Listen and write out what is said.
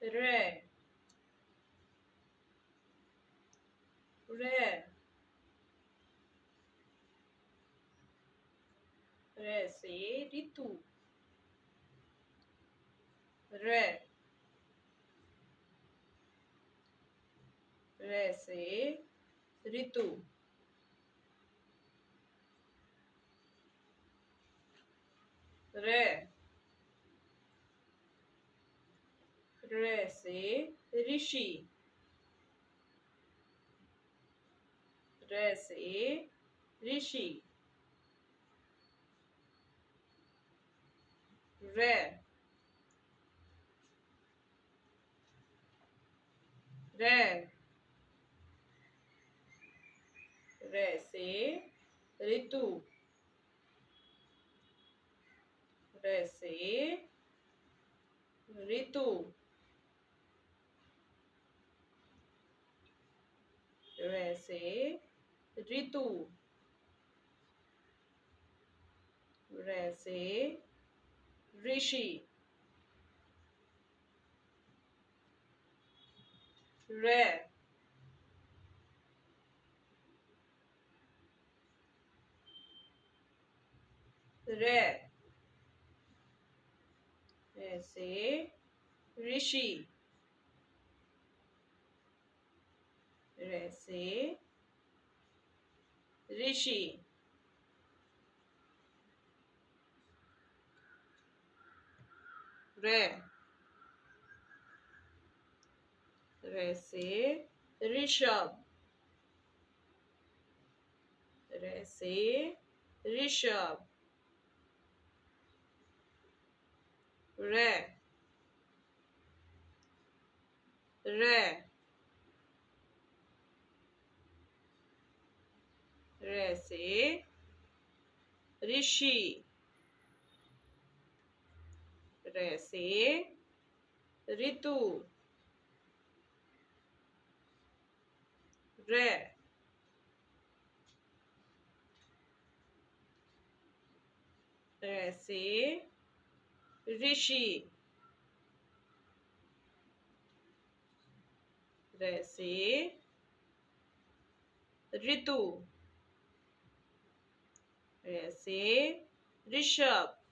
रे रे रे से ऋतु रे रे से ऋतु रे रे से ऋषि रे से ऋषि रे रे रे से ऋतु रे से ऋतु रे से ऋतु रे से ऋषि रे रे रे से ऋषि रे से ऋषि रे रे से ऋषभ रे से ऋषभ रे रे रे से ऋषि रे से ऋतु रे रे से ऋषि रे से ऋतु रे से ऋषभ